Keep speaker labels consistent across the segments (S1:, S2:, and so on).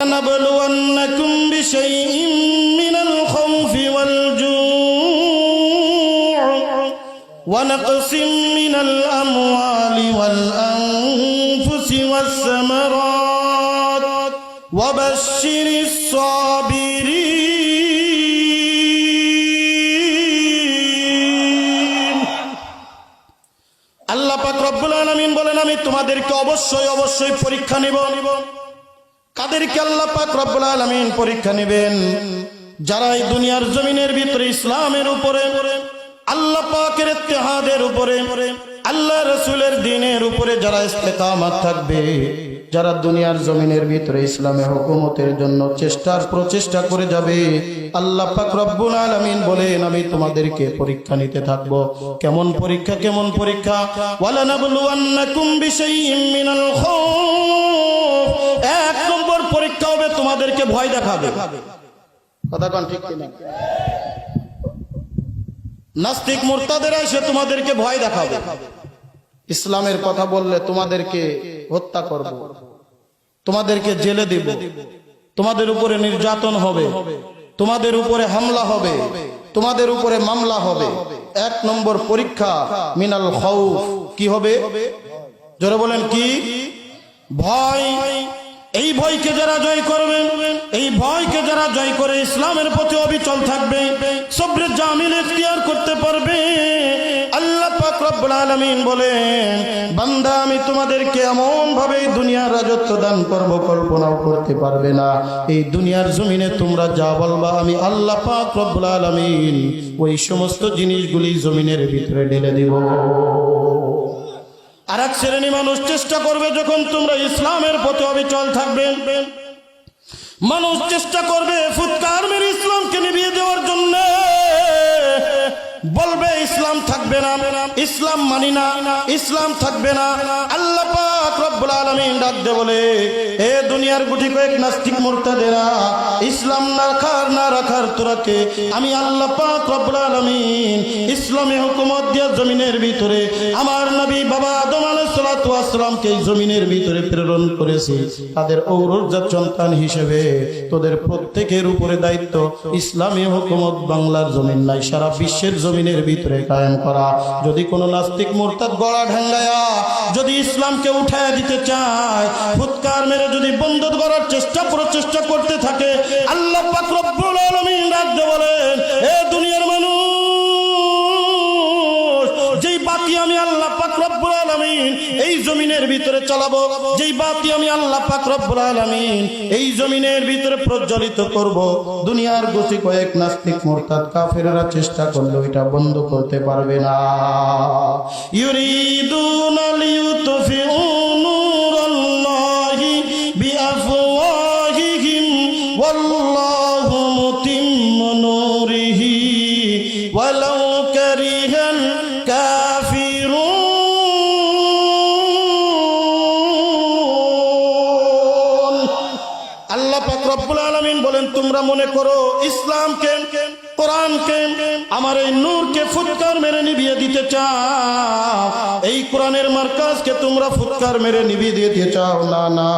S1: نبلونكم بشيء من الخوف والجوع ونقص من الأموال والأنفس والثمرات وبشر الصابرين আল্লাহ পাক রব্বুল আলামিন বলেন, আমি তোমাদেরকে অবশ্যই অবশ্যই পরীক্ষা নিব। কাদেরকে আল্লাহ পাক রব্বুল আলামিন পরীক্ষা নেবেন? যারা এই দুনিয়ার জমিনের ভিতরে ইসলামের উপরে, আল্লাহ পাকের ইত্তেহাদের উপরে, আল্লাহ রাসূলের দ্বীনের উপরে যারা ইস্তেকামত থাকবে, যারা দুনিয়ার জমিনের ভিতরে ইসলামের হুকুমতের জন্য প্রচেষ্টা করে যাবে, আল্লাহ পাক রব্বুল আলামিন বলেন, আমি তোমাদেরকে পরীক্ষা নিতে থাকবো। কেমন পরীক্ষা? কেমন পরীক্ষা? ওয়ালানাবলুওয়ান্নাকুম বিশাইইম মিনাল খাউফ, এক নম্বর পরীক্ষা হবে তোমাদেরকে ভয় দেখাবে। কথা কোন ঠিক কিনা? নাস্তিক মুরতাদেরা এসে তোমাদেরকে ভয় দেখাবে। ইসলামের কথা বললে তোমাদেরকে হত্যা করব, তোমাদেরকে জেলে দেব, তোমাদের উপরে নির্যাতন হবে, তোমাদের উপরে হামলা হবে, তোমাদের উপরে মামলা হবে। এক নম্বর পরীক্ষা মিনাল খাউফ। কি হবে? জোরে বলেন কি? ভয়। এই ভয়কে যারা জয় করবে, এই ভয়কে যারা জয় করে ইসলামের পথে অবিচল থাকবে, সবরে জামিল ইখতিয়ার করতে পারবে, আল্লাহ পাক রব্বুল আলামিন বলেন, বান্দা আমি তোমাদেরকে এমন ভাবে দুনিয়ার রাজত্ব দান করব, কল্পনাও করতে পারবে না। এই দুনিয়ার জমিনে তোমরা যা বলবা আমি আল্লাহ পাক রব্বুল আলামিন ওই সমস্ত জিনিসগুলি জমিনের ভিতরে ঢেলে দিব। আর এক শ্রেণী মানুষ চেষ্টা করবে, যখন তোমরা ইসলামের পথে অবিচল থাকবে, মানুষ চেষ্টা করবে ফুৎকার মেরে ইসলামকে নিভিয়ে দেওয়ার জন্য, বলবে ইসলাম থাকবে না, ইসলাম মানি না, ইসলাম থাকবে না। আল্লাহ পাক রব্বুল আলামিন ডাক দিয়ে বলে, এ দুনিয়ার গুটি কয়েক নাস্তিক মুরতাদেরা, ইসলাম না রাখার তোরাকে আমি আল্লাহ পাক রব্বুল আলামিন ইসলামে হুকুমত দিয়া জমিনের ভিতরে আমার নবী বাবা আদম আলাইহিস সালাতু ওয়াস সালামকে এই জমিনের ভিতরে প্রেরণ করেছি। তাদের ঔরজাত সন্তান হিসেবে তোদের প্রত্যেকের উপরে দায়িত্ব ইসলামী হুকুমত বাংলার জমিন নাই, সারা বিশ্বের জমিনের ভিতরে কায়েম করা। যদি কোনো নাস্তিক মুরতাদ গলা ঢাঙ্গায়া যদি ইসলামকে উঠায় দিতে চায়, ফুৎকার মেরে যদি বন্ধ করার প্রচেষ্টা করতে থাকে, আল্লাহ পাক রব্বুল আলামিন ডাক দিয়ে বলেন, এ দুনিয়ার মানুষ, যেই বাতি আমি আল্লাহ পাক রব্বুল আলামিন এই জমিনের ভিতরে চালাবো, যেই বাতি আমি আল্লাহ পাক রব্বুল আলামিন এই জমিনের ভিতরে প্রজ্বলিত করব, দুনিয়ার গুটি কয়েক নাস্তিক মুরতাদ কাফেররা চেষ্টা করলে এটা বন্ধ করতে পারবে না। ইউরিদুনা লিইউতফিউ নূরাল্লাহি বিআফওয়াহিহিম ওয়াল্লাহু মুতিম্মু নূরিহি ওয়ালাউ কারিহাল কাফিরুন। আল্লাহ পাক রব্বুল আলামিন বলেন, তোমরা মনে করো ইসলামকে, কোরআনকে, আমার এই নূরকে ফুৎকার মেরে নিভিয়ে দিতে চাও, এই কোরআনের মার্কাজকে তোমরা ফুৎকার মেরে নিভিয়ে দিতে চাও। না না,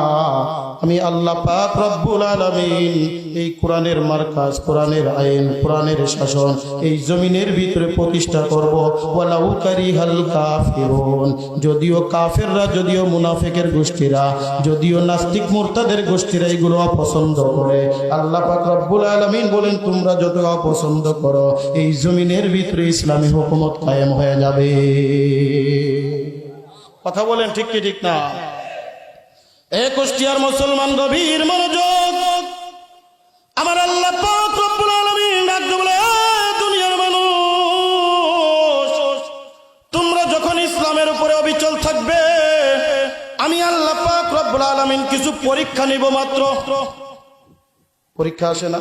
S1: আমি আল্লাহ পাক রব্বুল আলামিন এই কোরআনের মার্কাজ, কোরআনের আইন, কোরআনের শাসন এই জমিনের ভিতরে প্রতিষ্ঠা করব। ওয়ালাউ কারিহাল কাফিরুন, যদিও কাফেররা, যদিও মুনাফিকের গোষ্ঠীরা, যদিও নাস্তিক মুরতাদের গোষ্ঠীরা এগুলো অপছন্দ করে, আল্লাহ পাক রব্বুল আলামিন বলেন, তোমরা যত অপছন্দ করো, এই জমিনের ভিতরে ইসলামী হুকুমত কায়েম হয়ে যাবে। কথা বলেন ঠিক কি ঠিক না? এ কুষ্টিয়ার মুসলমান গভীর মনোযোগ, আমার আল্লাহ পাক রব্বুল আলামিন ডাক দিয়ে বলে, দুনিয়ার মানুষ, তোমরা যখন ইসলামের উপরে অবিচল থাকবে, আমি আল্লাহ পাক রব্বুল আলামিন কিছু পরীক্ষা নিব মাত্র। পরীক্ষা আসে না?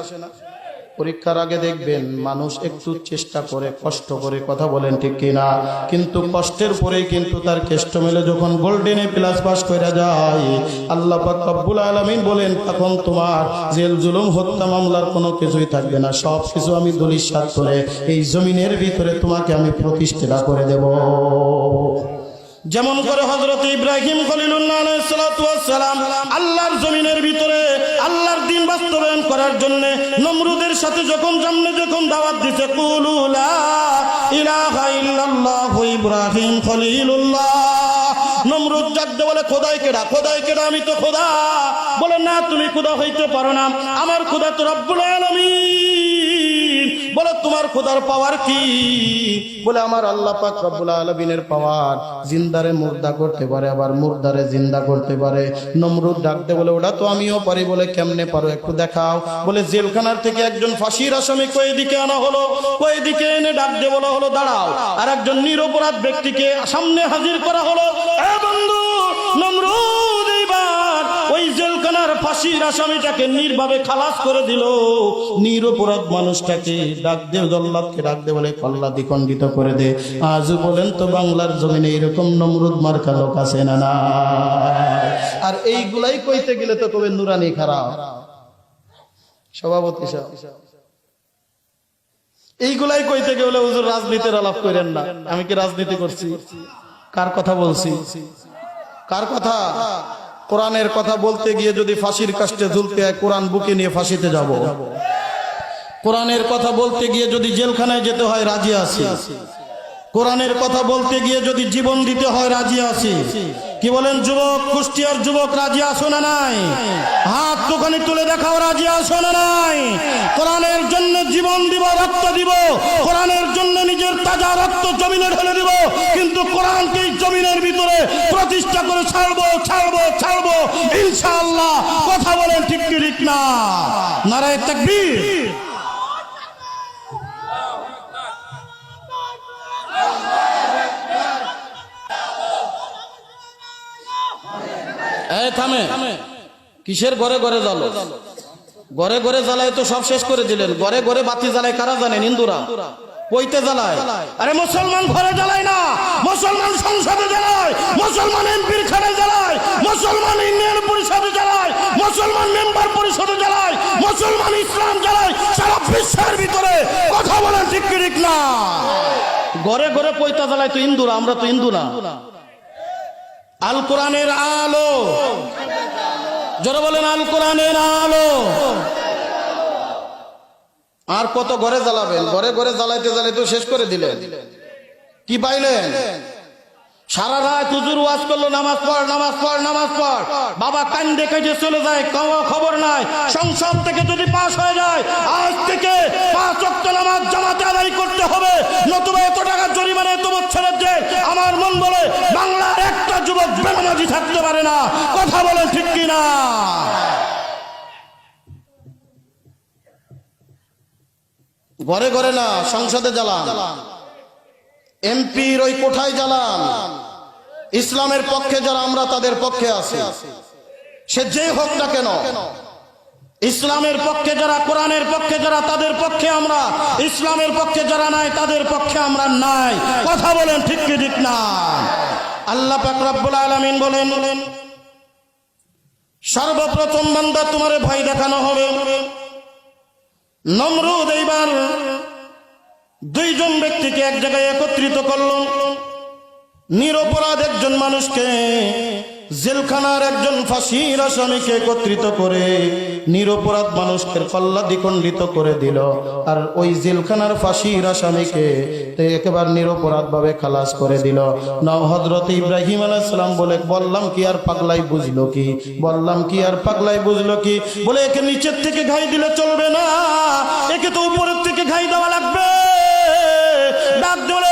S1: পরীক্ষার আগে দেখবেন মানুষ একটু চেষ্টা করে, কষ্ট করে, কথা বলেন ঠিক কিনা? কিন্তু কষ্টের পরেই কিন্তু তার কেষ্ট মেলে যখন গোল্ডেনে প্লাস পাস করে যায়, আল্লাহ পাক রব্বুল আলামিন বলেন, তখন তোমার জেল জুলুম হত্যা মামলার কোনো কিছুই থাকবে না, সব কিছু আমি দলিল করে এই জমিনের ভিতরে তোমাকে আমি প্রতিষ্ঠা করে দেব। যেমন করে হযরত ইব্রাহিম খলিলুল্লাহ আলাইহিস সালাতু ওয়াস সালাম আল্লাহর জমিনের ভিতরে, আল্লাহর করার জন্য নমরুদের সাথে যখন দাওয়াত দিতে কুলু লা ইলাহা ইল্লাল্লাহু ইব্রাহিম খলিলুল্লাহ, নমরুদ ডাকতে বলে খোদাই কেডা, আমি তো খোদা। বলে না, তুমি খোদা হইতে পারো না, আমার খোদা তো রব্বুল আলামিন। বলে তোমার খোদার পাওয়ার কি? বলে আমার আল্লাহ পাক রব্বুল আলামিনের পাওয়ার জিন্দারে মুর্দা করতে পারে, আবার মুর্দারে জিন্দা করতে পারে। নমরুদ ডাকতে বলে ওটা তো আমিও পারি। বলে কেমনে পারো, একটু দেখাও। বলে জেলখানার থেকে একজন ফাঁসির আসামি কয়েদিকে আনা হলো, কয়েদিকে এনে ডাকতে বলা হলো দাঁড়াও, আর একজন নিরপরাধ ব্যক্তিকে সামনে হাজির করা হলো। এ বন্ধু, নমরুদ এইবার ওই জেলখানার ফাঁসির আসামিটাকে নির্ভাবে খালাস করে দিল, নিরপরাধ মানুষটাকে ডাক দে, জল্লাদকে ডাক দে, বলে কল্লা দ্বিখণ্ডিত করে দে। আজও বলেন তো বাংলার জমিনে এরকম নমরুদ মার্কা লোক আছে না? না। আর এইগুলাই কইতে গেলে তো কবে নুরানি খারাপ সভাপতি সাহেব, এইগুলাই কইতে গেলে হুজুর রাজনীতির আলাপ করেন না। আমি কি রাজনীতি করছি? কার কথা বলছি? কার কথা? কোরআনের কথা বলতে গিয়ে যদি ফাঁসির কাস্টে ঝুলতে হয়, কোরআন বুকে নিয়ে ফাঁসিতে যাব। কোরআনের কথা বলতে গিয়ে যদি জেলখানায় যেতে হয়, রাজি আছি। কোরআনের কথা বলতে গিয়ে যদি জীবন দিতে হয়, রাজি আছি। কি বলেন যুবক? কুষ্টিয়ার যুবক রাজি আছো না নাই? হাত দোকানে তুলে দেখাও, রাজি আছো না নাই? কোরআনের জন্য জীবন দিব, রক্ত দিব, কোরআনের জন্য নিজের তাজা রক্ত জমিনে ঢেলে দিব, কিন্তু কোরআনকে জমিনের ভিতরে প্রতিষ্ঠা করে ছাড়বো ইনশাআল্লাহ। কথা বলেন ঠিক কি ঠিক না? নারায়ে তাকবীর। থামে, কিসের ঘরে ঘরে জ্বালো? ঘরে ঘরে জ্বালায় তো সব শেষ করে দিলেন। ঘরে ঘরে বাতি জ্বালায় কারা জানেন? হিন্দুরা। কইতে জ্বালায়? আরে মুসলমান ঘরে জ্বালায় না, মুসলমান সংসদে জ্বালায়, মুসলমান এমপির খানে জ্বালায়, মুসলমান ইউনিয়ন পরিষদে জ্বালায়, মুসলমান মেম্বার পরিষদে জ্বালায়, মুসলমান ইসলাম জ্বালায় সারা বিশ্বের ভিতরে। কথা বলেন ঠিক কি ঠিক না? ঘরে ঘরে পয়তা জ্বালায় তো হিন্দুরা, আমরা তো হিন্দু না। আল কোরআনের আলো, যারা বলেন আল কোরআনের আলো। আর কত ঘরে জ্বালাবেন? ঘরে ঘরে জ্বালাইতে জ্বালাইতে শেষ করে দিলেন। কি পাইলেন? সারা রাত হুজুর ওয়াজ করলো, নামাজ পড়। বাবা কান্দে কেটে চলে যায়, খবর নাই। সংসদ থেকে যদি পাস হয়ে যায়, আজ থেকে 5 ওয়াক্ত নামাজ জামাতে আদায় করতে হবে, নতুবা এত টাকা জরিমানা, এত বছরের জেল। আমার মন বলে বাংলার একটা যুবক বেনামাজি থাকতে পারে না। কথা বলেন ঠিক কি না? ঘরে ঘরে না, সংসদে জ্বালান, এমপির ওই কোঠায় জ্বালান। ইসলামের পক্ষে যারা, আমরা তাদের পক্ষে আছি, সে যে হোক না কেন। ইসলামের পক্ষে যারা, কোরআনের পক্ষে যারা, তাদের পক্ষে আমরা। ইসলামের পক্ষে যারা নাই, তাদের পক্ষে আমরা নাই। কথা বলেন ঠিক কি ঠিক না? আল্লাহ পাক রব্বুল আলামিন বলেন, সর্বপ্রথম বান্দা তোমারে ভয় দেখানো হবে। নমরুদ এইবার 2 জন ব্যক্তিকে এক জায়গায় একত্রিত করল। নিরপরাধ একজন মানুষকে, জেলখানার একজন ফাঁসির আসামিকে একত্রিত করে নিরপরাধ মানুষকে পাল্লা দ্বিখণ্ডিত করে দিল। আর ওই জেলখানার ফাঁসির আসামিকে একেবারে নিরপরাধ ভাবে খালাস করে দিল। নাও হযরত ইব্রাহিম আলাইহিস সালাম বললাম কি আর পাগলাই বুঝলো কি? বলে একে নিচের থেকে ঘাই দিলে চলবে না, একে তো উপরের থেকে ঘাই দেওয়া লাগবে। ডাক দিলে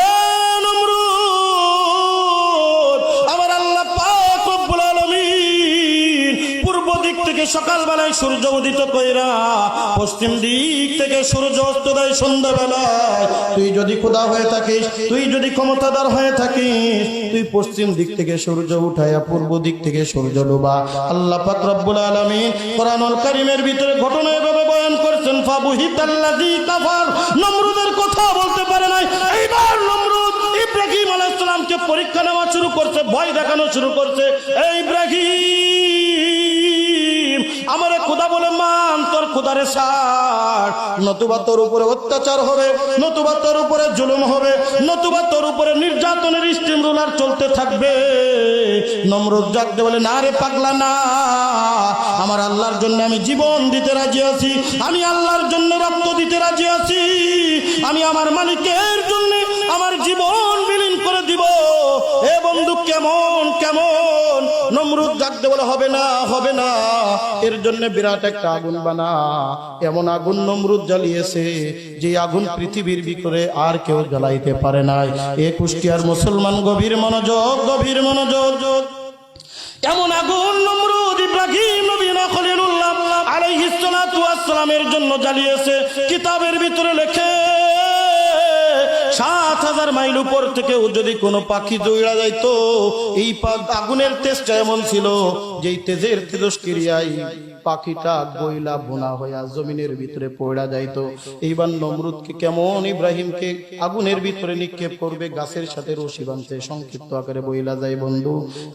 S1: সকালবেলায় সূর্য উদিত কইরা পশ্চিম দিক থেকে সূর্য অস্ত দেয় সন্ধ্যাবেলায়। তুই যদি খোদা হয়ে থাকিস, তুই যদি ক্ষমতাদার হয়ে থাকিস, তুই পশ্চিম দিক থেকে সূর্য উঠায়া পূর্ব দিক থেকে সূর্য ডোবা। আল্লাহ পাক রব্বুল আলামিন কোরআনুল কারীমের ভিতরে ঘটনা এভাবে বয়ান করেছেন, ফাবুহিতাল্লাযী কাফার। নমরুদের কথা বলতে পারে নাই। এইবার নমরুদ ইব্রাহিম আলাইহিস সালামকে পরীক্ষা নেওয়া শুরু করছে, ভয় দেখানো শুরু করছে। এই ইব্রাহিম, আমারে খোদা বলে মান, তোর খোদারে ছাড়, নতুবা তোর উপরে অত্যাচার হবে, নতুবা তোর উপরে জুলুম হবে, নতুবা তোর উপরে নির্যাতনের স্টিম রোলার চলতে থাকবে। নমরুদ জাগতে বলে, না রে পাগলা না, আমার আল্লাহর জন্য আমি জীবন দিতে রাজি আছি, আমি আল্লাহর জন্য রক্ত দিতে রাজি আছি, আমি আমার মালিকের জন্য আমার জীবন বিলীন করে দিব। এ বন্ধু কেমন কেমন? নমরুদ জাগতে বলে, হবে না হবে না, এর জন্য বিরাট একটা আগুন বানা। এমন আগুন নমরুদ জ্বালিয়েছে যে আগুন পৃথিবীর ভিতরে আর কেউ জ্বালাইতে পারে নাই। এ কুষ্টিয়ার মুসলমান গভীর মনোযোগ, গভীর মনোযোগ। এমন আগুন নমরুদ ইব্রাহিম নবী খলিলুল্লাহ আলাইহিস সালাতু ওয়াস সালামের জন্য জ্বালিয়েছে। কিতাবের ভিতরে লেখে ৭,০০০ মাইল উপর থেকে যদি কোনো পাখি দৌড়া যাইতো, এই আগুনের তেজটা এমন ছিল যে তেজের তেজস্ক্রিয়ায় পাখিটা গইলা বোনা হইয়া জমিনের ভিতরে পড়া যাইতো। এইবার নমরুদকে কেমন ইব্রাহিমকে আগুনের ভিতরে নিক্ষেপ করবে, গাছের সাথে রশি বাঁধছে। সংক্ষিপ্ত আকারে বইলা যায় বন্ধু,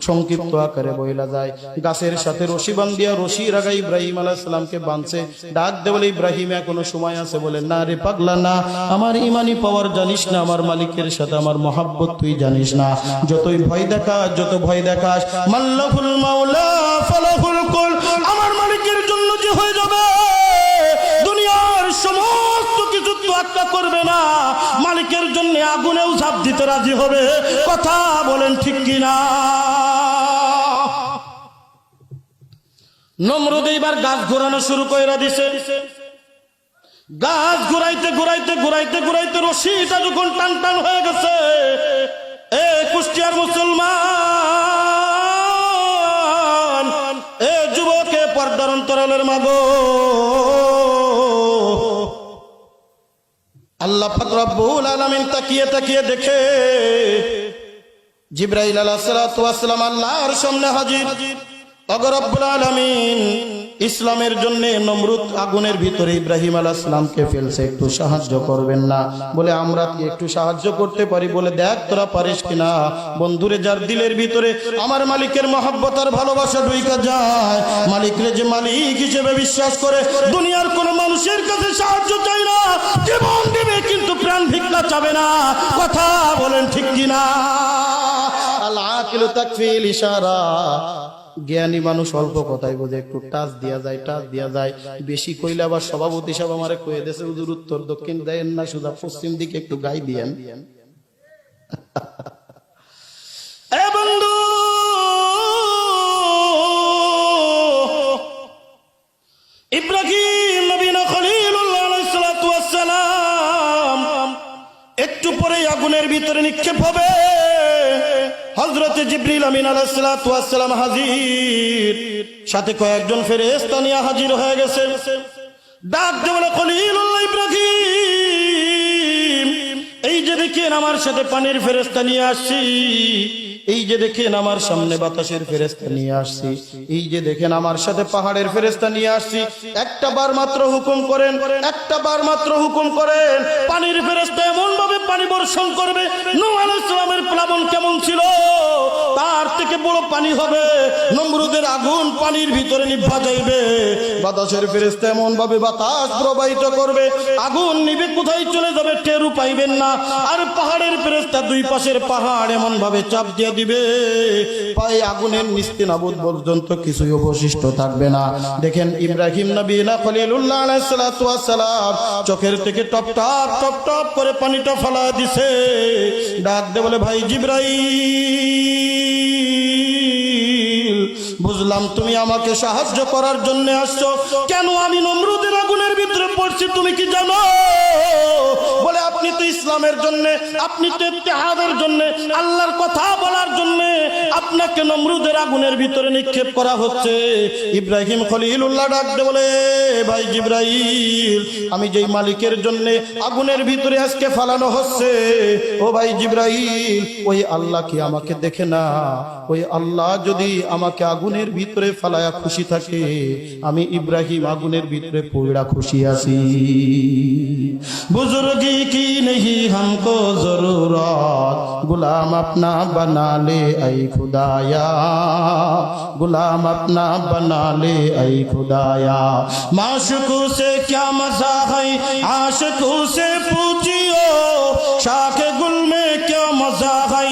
S1: সংক্ষিপ্ত আকারে বইলা যায়। গাছের সাথে রশি বান্ধিয়া রশির আগে ইব্রাহিম আলাইহিস সালামকে বাঁধছে। ডাক দে বলে, ইব্রাহিম এখনো সময় আছে? বলে, না রে পাগলা না, আমার ইমানি পাওয়ার জানিস না, আমার মালিকের সাথে আমার মহাব্বত তুই জানিস না। যতই ভয় দেখাস, যত ভয় দেখাস, মাল্লাহুল মাওলা ফালাহুল কুল, আমার মালিকের জন্য যে হয়ে যাবে দুনিয়ার সমস্ত কিছু তোয়াক্কা করবে না, মালিকের জন্য আগুনেও ঝাঁপ দিতে রাজি হবে। কথা বলেন ঠিক কিনা? নমরুদ এইবার গাছ ঘোরানো শুরু কইরা দিছে। গাছ ঘুরাইতে ঘুরাইতে ঘুরাইতে ঘুরাইতে রশিটা যখন টান টান হয়ে গেছে, এ কুষ্টিয়ার মুসলমান, এ যুবকে পর্দার অন্তরালের মাগো, আল্লাহ পাক রব্বুল আলামিন তাকিয়ে তাকিয়ে দেখে জিবরাইল আলাইহিস সালাতু ওয়াস সালাম আল্লাহর সামনে হাজির। ওগো রব্বুল আলামিন, ইসলামের জন্য নমরুদ আগুনের ভিতরে ইব্রাহিম আলাইহিস সালামকে ফেলছে, একটু সাহায্য করবেন না? বলে, আমরা কি একটু সাহায্য করতে পারি? বলে, দেখ তোরা পারিস কিনা। বন্ধুরে, যার দিলের ভিতরে আমার মালিকের মহব্বত আর ভালোবাসা ঢুইকা যায়, মালিকরে যে মালিক হিসেবে বিশ্বাস করে, দুনিয়ার কোন মানুষের কাছে সাহায্য চাই না, জীবন দেবে কিন্তু প্রাণ ভিক্ষা চাবে না। কথা বলেন ঠিক কিনা? আল আকিলু তাকফিল ইশারা। জ্ঞানী মানুষ অল্প কথাই বোঝে, একটু টাচ দিয়া যায়, টাচ দিয়া যায়। বেশি কইলে আবার সভাপতি সাহেব আমারে কয়ে দেশে, হুজুর উত্তর দক্ষিণ দেন না, সুদা পশ্চিম দিকে একটু গাই দিয়েন। এ বন্ধু, ইব্রাহিম নবী খলিলুল্লাহ আলাইহিস সালাতু ওয়াস সালাম একটু পরে আগুনের ভিতরে নিক্ষেপ হবে। হযরত জিবরিল আমিন আলাইহিস সালাতু ওয়াস সালাম হাজির, সাথে কয়েকজন ফেরেশতা নিয়ে হাজির হয়ে গেছে। ডাক দিয়ে বলে, খলিলুল্লাহ ইব্রাহিম, এই যে দেখেন আমার সাথে পানির ফেরেশতা নিয়ে আসছি, এই যে দেখেন আমার সামনে বাতাসের ফেরেশতা নিয়ে আসছি, এই যে দেখেন আমার সাথে পাহাড়ের ফেরেশতা নিয়ে আসছি। একটা বার মাত্র হুকুম করেন, একটা বার মাত্র হুকুম করেন, পানির ফেরেশতা এমন ভাবে পানি বর্ষণ করবে, নূহ আলাইহিস সালামের প্লাবন কেমন ছিল তার থেকে বড় পানি হবে। নমরুদের আগুন পানির ভিতরে নিভা যাইবে। বাতাসের ফেরেশতা এমন ভাবে বাতাস প্রবাহিত করবে, আগুন নিভে কোথায় চলে যাবে টেরও পাইবেন না। আর পাহাড়ের ফেরেশতা দুই পাশের পাহাড় এমন ভাবে চাপ দিয়ে দিবে, পায়ে আগুনের নিস্তে নাবুদ পর্যন্ত কিছুই অবশিষ্ট থাকবে না। দেখেন ইব্রাহিম নবী খলিলুল্লাহ আলাইহিস সালাতু ওয়াস সালাম চোখের থেকে টপ টপ টপ টপ করে পানিটা ফেলা দিছে। ডাক দে বলে, ভাই জিবরাইল, বুঝলাম তুমি আমাকে সাহায্য করার জন্য আসছো, কেন আমি নমরুদের আগুনের ভিতরে পড়ছি তুমি কি জানো? বলে, আপনি তো ইসলামের জন্য, আপনি তো ইত্তেহাদের জন্য, আল্লাহর কথা বলার জন্য আপনাকে নমরুদের আগুনের ভিতরে নিক্ষেপ করা হচ্ছে। ইব্রাহিম খলিলুল্লাহ ডাক দে বলে, ভাই জিবরাইল, আমি যেই মালিকের জন্য আগুনের ভিতরে আজকে ফালানো হচ্ছে, ও ভাই জিবরাইল, ওই আল্লাহ কি আমাকে দেখে না? ওই আল্লাহ যদি আমাকে আগুনের ভিতরে ফালায়া খুশি থাকে, আমি ইব্রাহিম আগুনের ভিতরে পড়া খুশি আছি। বুজুর্গি কি नहीं हमको जरूरत, गुलाम अपना बना ले ऐ खुदाया, गुलाम अपना बना ले ऐ खुदाया। माशूकों से क्या मजा है आशिकों से पूछियो, शाख गुल में क्या मजा है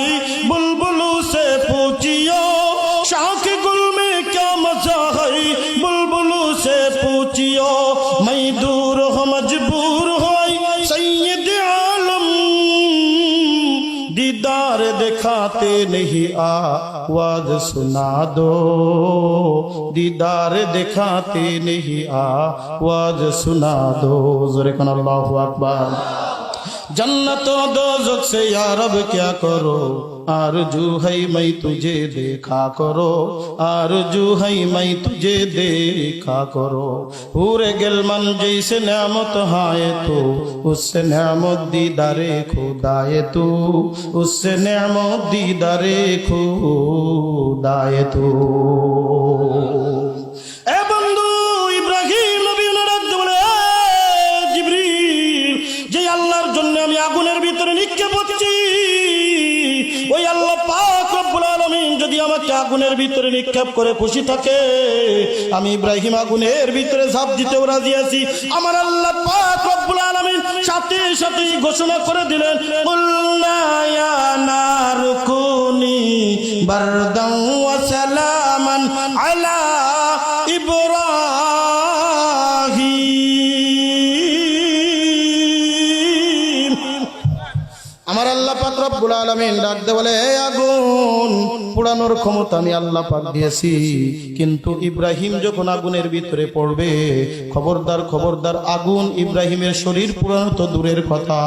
S1: बुलबुलों से पूछियो, शाख गुल में क्या मजा है बुलबुलों से पूछियो। मैं दूर हो मजबूर हो सैयद आलम, दीदार दिखाते नहीं आवाज सुना दो, दीदार दिखाते नहीं आवाज सुना दो। ज़ोरे कन अल्लाहु अकबर। जन्नत और दोज़ख से या रब क्या करो, आरज़ू है मैं तुझे देखा करो, आरज़ू है मैं तुझे देखा करो। पूरे गिलमन जैसे नेमत हाय तो उससे नेमत दीदारे खुदाए तू, उससे नेमत दीदारे खुदाए तू। ए बंधु इब्राहिम नबी ডাকতে বলে জিবরিল, যে আল্লাহর জন্য আমি আগুনের ভিতরে নিক্ষেপ হচ্ছি, ওই আল্লাহ পাক রব্বুল আলামিন যদি আমাকে আগুনের ভিতরে নিক্ষেপ করে খুশি থাকে, আমি ইব্রাহিম আগুনের ভিতরে ঝাঁপ দিতেও রাজি আছি। আমার আল্লাহ পাক রব্বুল আলামিন সাথে সাথে ঘোষণা করে দিলেন, কুলনা ইয়া নারু কুনি বারদান ওয়া সালামান আলা ইব্রাহিম। আমার আল্লাহ পাক রব্বুল আলামিন ডাকতে বলে, হে আগুন, পোড়ানোর ক্ষমতা আমি আল্লাহ পাক দিয়েছি, কিন্তু ইব্রাহিম যখন আগুনের ভিতরে পড়বে, খবরদার খবরদার, আগুন ইব্রাহিমের শরীর পোড়ানো তো দূরের কথা,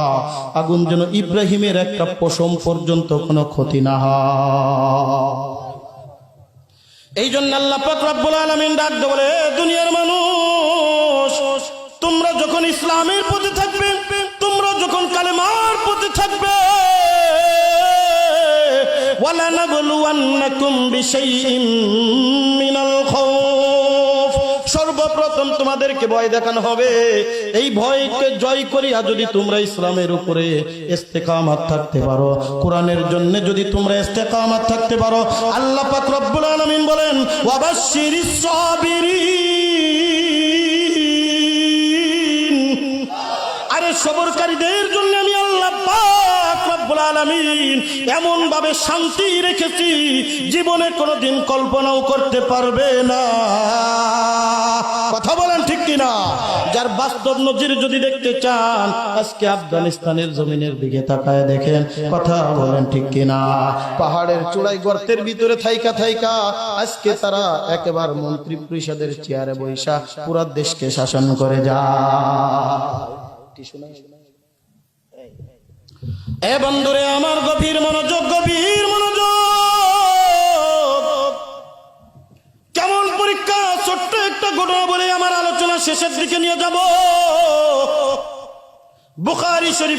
S1: আগুন যেন ইব্রাহিমের একটা পশম পর্যন্ত কোনো ক্ষতি না হয়। এই জন্য আল্লাহ পাক রব্বুল আলামিন ডাকতে বলে, দুনিয়ার মানুষ, তোমরা যখন ইসলামের পথে থাকবে, তোমরা যখন কালেমার পথে থাকবে, ওয়ালা নাবলুওয়ান্নাকুম বিশাইইম মিনাল খাউফ, সর্বপ্রথম তোমাদেরকে ভয় দেখানো হবে। এই ভয়কে জয় করিয়া যদি তোমরা ইসলামের উপরে ইস্তেকামাত থাকতে পারো, কোরআনের জন্য যদি তোমরা ইস্তেকামাত থাকতে পারো, আল্লাহ পাক রব্বুল আলামিন বলেন, ওয়াবাশশিরিস সাবিরিন, আরে সবরকারীদের জন্য আমি আল্লাহ পাক রব্বুল আলামিন এমন ভাবে শান্তি রেখেছি, জীবনে কোনোদিন কল্পনাও করতে পারবে না। কথা বলেন ঠিক কিনা? যার বাস্তব নজির যদি দেখতে চান, আজকে আফগানিস্তানের জমিনের দিকে তাকায় দেখেন। কথা বলেন ঠিক কিনা? পাহাড়ের চূড়ায় গর্তের ভিতরে থাইকা থাইকা আজকে তারা একেবারে মন্ত্রী পরিষদের চেয়ারে বৈশা পুরো দেশকে শাসন করে যায়। এ বন্ধুরে আমার, গভীর মনোযোগ, গভীর মনোযোগ। কেমন পরীক্ষা, ছোট্ট একটা ঘটনা বলে আমার আলোচনা শেষের দিকে নিয়ে যাব। বুখারী শরীফ